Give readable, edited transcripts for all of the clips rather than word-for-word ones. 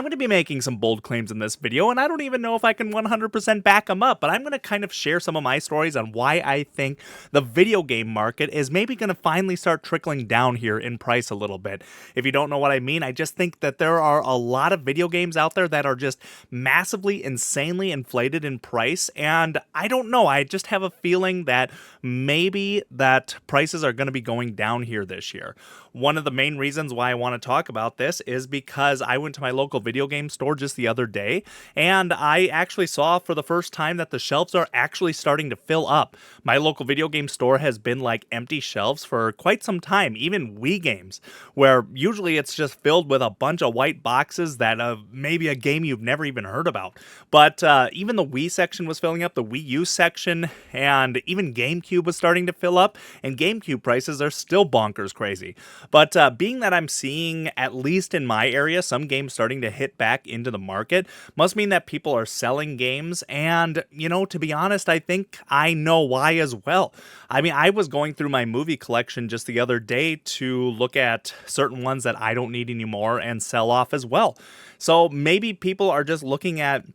I'm going to be making some bold claims in this video, and I don't even know if I can 100% back them up, but I'm going to kind of share some of my stories on why I think the video game market is maybe going to finally start trickling down here in price a little bit. If you don't know what I mean, I just think that there are a lot of video games out there that are just massively, insanely inflated in price, and I don't know, I just have a feeling that maybe that prices are going to be going down here this year. One of the main reasons why I want to talk about this is because I went to my local video game store just the other day, and I actually saw for the first time that the shelves are actually starting to fill up. My local video game store has been like empty shelves for quite some time, even Wii games, where usually it's just filled with a bunch of white boxes that maybe a game you've never even heard about. But even the Wii section was filling up, the Wii U section, and even GameCube was starting to fill up, and GameCube prices are still bonkers crazy. But being that I'm seeing, at least in my area, some games starting to hit back into the market, must mean that people are selling games, and, you know, to be honest, I think I know why as well. I mean, I was going through my movie collection just the other day to look at certain ones that I don't need anymore and sell off as well. So maybe people are just looking at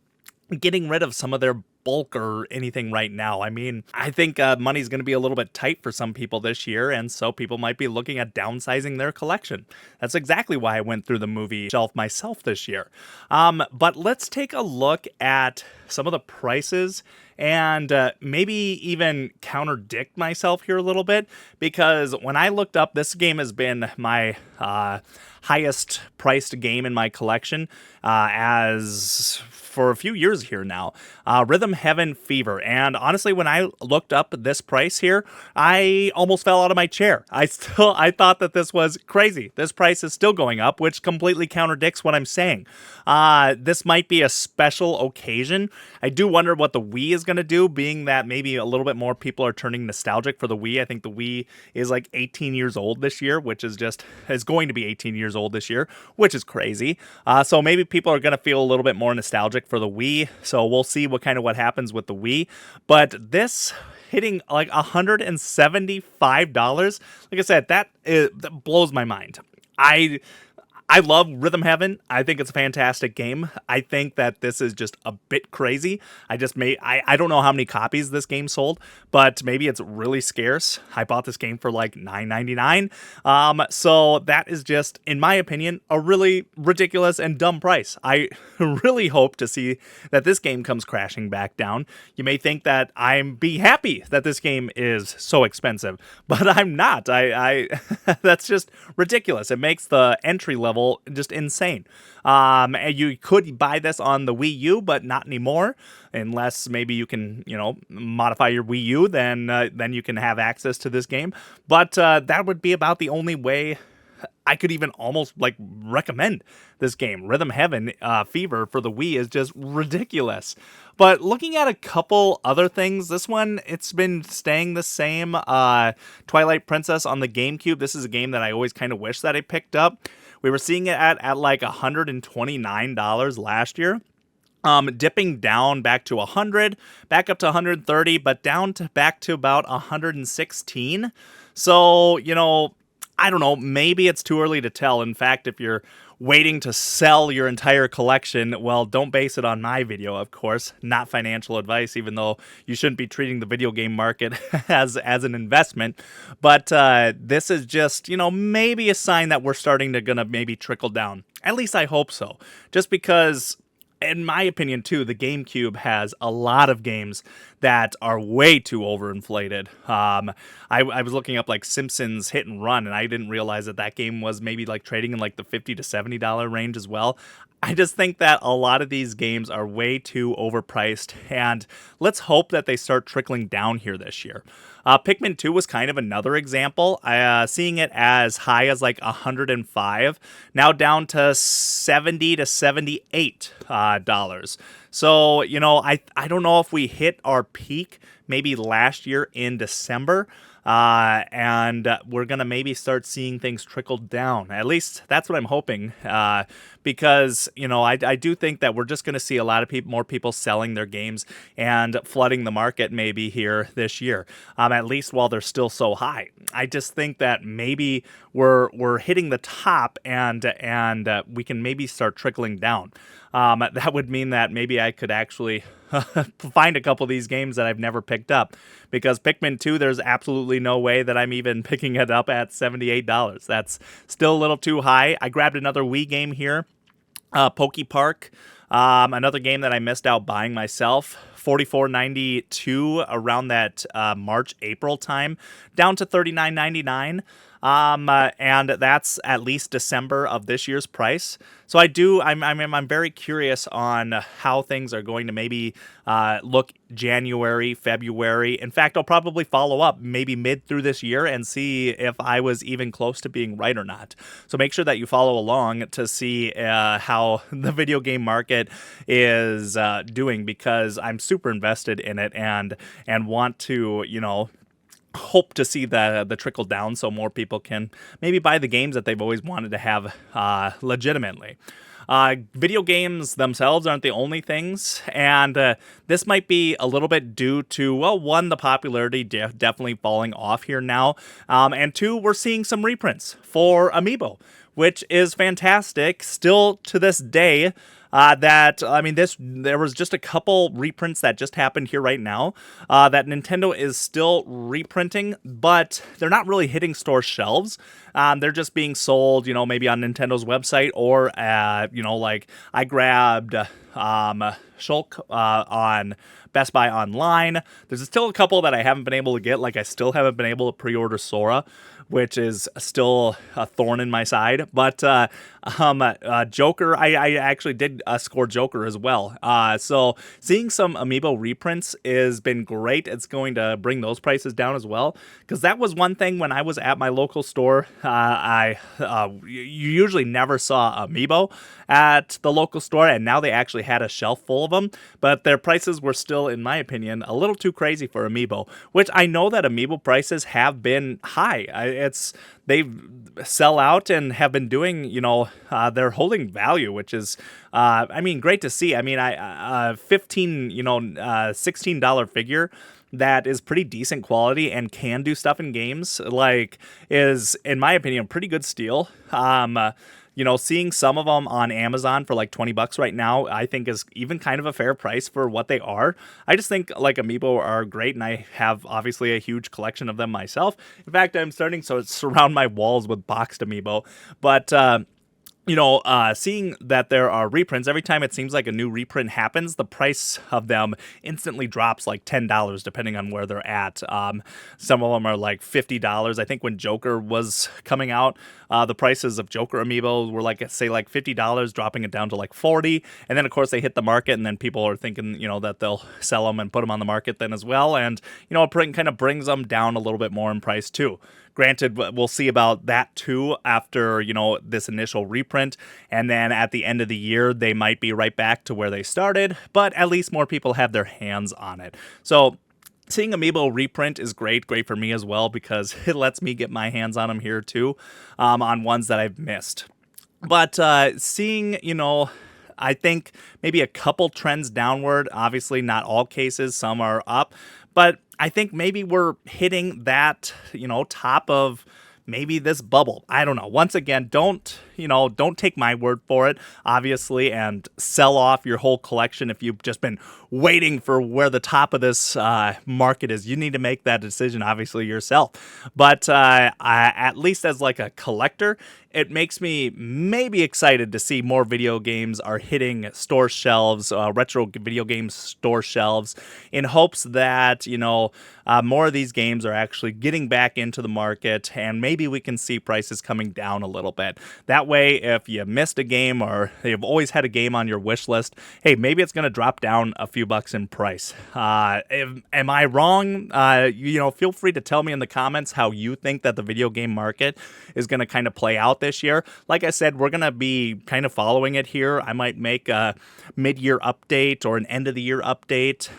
getting rid of some of their bulk or anything right now. I mean, I think money's going to be a little bit tight for some people this year, and so people might be looking at downsizing their collection. That's exactly why I went through the movie shelf myself this year. But let's take a look at some of the prices and maybe even contradict myself here a little bit, because when I looked up, this game has been my highest priced game in my collection as for a few years here now, Rhythm Heaven Fever. And honestly, when I looked up this price here, I almost fell out of my chair. I thought that this was crazy. This price is still going up, which completely contradicts what I'm saying. This might be a special occasion. I do wonder what the Wii is going to do, being that maybe a little bit more people are turning nostalgic for the Wii. I think the Wii is like 18 years old this year, which is going to be 18 years old this year, which is crazy. So maybe people are going to feel a little bit more nostalgic for the Wii. So we'll see what happens with the Wii. But this hitting like $175, like I said, that blows my mind. I love Rhythm Heaven. I think it's a fantastic game. I think that this is just a bit crazy. I don't know how many copies this game sold, but maybe it's really scarce. I bought this game for like $9.99. So that is just, in my opinion, a really ridiculous and dumb price. I really hope to see that this game comes crashing back down. You may think that I'm be happy that this game is so expensive, but I'm not. I that's just ridiculous. It makes the entry level just insane. And you could buy this on the Wii U, but not anymore, unless maybe you can, modify your Wii U. Then you can have access to this game. But that would be about the only way I could even almost recommend this game. Rhythm Heaven Fever for the Wii is just ridiculous. But looking at a couple other things, this one, it's been staying the same. Twilight Princess on the GameCube. This is a game that I always kind of wish that I picked up. We were seeing it at like $129 last year. Dipping down back to 100, back up to 130, but back to about 116. So, I don't know, maybe it's too early to tell. In fact, if you're waiting to sell your entire collection, well, don't base it on my video, of course. Not financial advice, even though you shouldn't be treating the video game market as an investment. But this is just, maybe a sign that we're starting to gonna maybe trickle down. At least I hope so. Just because, in my opinion, too, the GameCube has a lot of games that are way too overinflated. I was looking up like Simpsons Hit and Run, and I didn't realize that game was maybe like trading in like the $50 to $70 range as well. I just think that a lot of these games are way too overpriced, and let's hope that they start trickling down here this year. Pikmin 2 was kind of another example, seeing it as high as like $105, now down to $70 to $78. So, I don't know if we hit our peak maybe last year in December, and we're going to maybe start seeing things trickle down. At least that's what I'm hoping, because, I do think that we're just going to see a lot of more people selling their games and flooding the market maybe here this year, at least while they're still so high. I just think that maybe we're hitting the top, and we can maybe start trickling down. That would mean that maybe I could actually find a couple of these games that I've never picked up, because Pikmin 2, there's absolutely no way that I'm even picking it up at $78. That's still a little too high. I grabbed another Wii game here, Poke Park, another game that I missed out buying myself. $44.92 around that March-April time, down to $39.99. And that's at least December of this year's price. So I'm very curious on how things are going to maybe look January, February. In fact, I'll probably follow up maybe mid through this year and see if I was even close to being right or not. So make sure that you follow along to see how the video game market is doing, because I'm super invested in it and want to, hope to see the trickle down so more people can maybe buy the games that they've always wanted to have legitimately. Video games themselves aren't the only things, and this might be a little bit due to, well, one, the popularity definitely falling off here now, and two, we're seeing some reprints for Amiibo, which is fantastic still to this day. There was just a couple reprints that just happened here right now that Nintendo is still reprinting, but they're not really hitting store shelves. They're just being sold, maybe on Nintendo's website, or, like I grabbed Shulk on Best Buy Online. There's still a couple that I haven't been able to get, like I still haven't been able to pre-order Sora, which is still a thorn in my side. But Joker, I actually did score Joker as well. So seeing some Amiibo reprints has been great. It's going to bring those prices down as well, because that was one thing when I was at my local store. You usually never saw Amiibo at the local store, and now they actually had a shelf full of them, but their prices were still, in my opinion, a little too crazy for Amiibo, which I know that Amiibo prices have been high. They sell out and have been doing, they're holding value, which is, great to see. $16 figure that is pretty decent quality and can do stuff in games, is, in my opinion, a pretty good steal. Seeing some of them on Amazon for like $20 right now, I think is even kind of a fair price for what they are. I just think Amiibo are great, and I have obviously a huge collection of them myself. In fact, I'm starting to surround my walls with boxed Amiibo, but seeing that there are reprints, every time it seems like a new reprint happens, the price of them instantly drops like $10, depending on where they're at. Some of them are like $50. I think when Joker was coming out, the prices of Joker Amiibo were like $50, dropping it down to like $40. And then, of course, they hit the market, and then people are thinking, that they'll sell them and put them on the market then as well. And, it kind of brings them down a little bit more in price too. Granted, we'll see about that too after, this initial reprint. And then at the end of the year, they might be right back to where they started, but at least more people have their hands on it. So seeing Amiibo reprint is great for me as well, because it lets me get my hands on them here too, on ones that I've missed. But seeing, I think maybe a couple trends downward, obviously not all cases, some are up, but I think maybe we're hitting that, top of maybe this bubble. I don't know. Once again, don't take my word for it, obviously, and sell off your whole collection if you've just been waiting for where the top of this market is. You need to make that decision, obviously, yourself. But at least as like a collector, it makes me maybe excited to see more video games are hitting store shelves, retro video game store shelves, in hopes that, more of these games are actually getting back into the market, and maybe we can see prices coming down a little bit. That way, if you missed a game or you've always had a game on your wish list, hey, maybe it's going to drop down a few bucks in price. Am I wrong? Feel free to tell me in the comments how you think that the video game market is going to kind of play out this year. Like I said, we're going to be kind of following it here. I might make a mid-year update or an end-of-the-year update,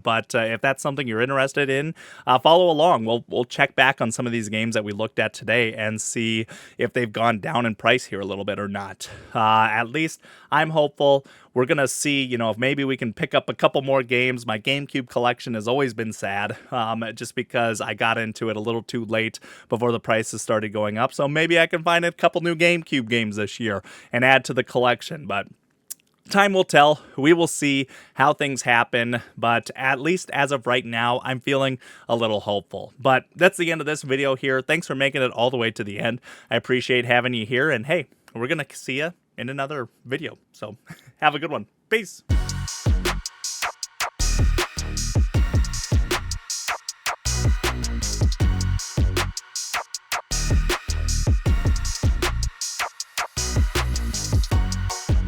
but if that's something you're interested in, follow along. We'll check back on some of these games that we looked at today and see if they've gone down in price here a little bit or not. At least I'm hopeful. We're going to see, if maybe we can pick up a couple more games. My GameCube collection has always been sad, just because I got into it a little too late before the prices started going up. So maybe I can find a couple new GameCube games this year and add to the collection. But time will tell. We will see how things happen, but at least as of right now, I'm feeling a little hopeful. But that's the end of this video here. Thanks for making it all the way to the end. I appreciate having you here, and hey, we're going to see you in another video. So have a good one. Peace.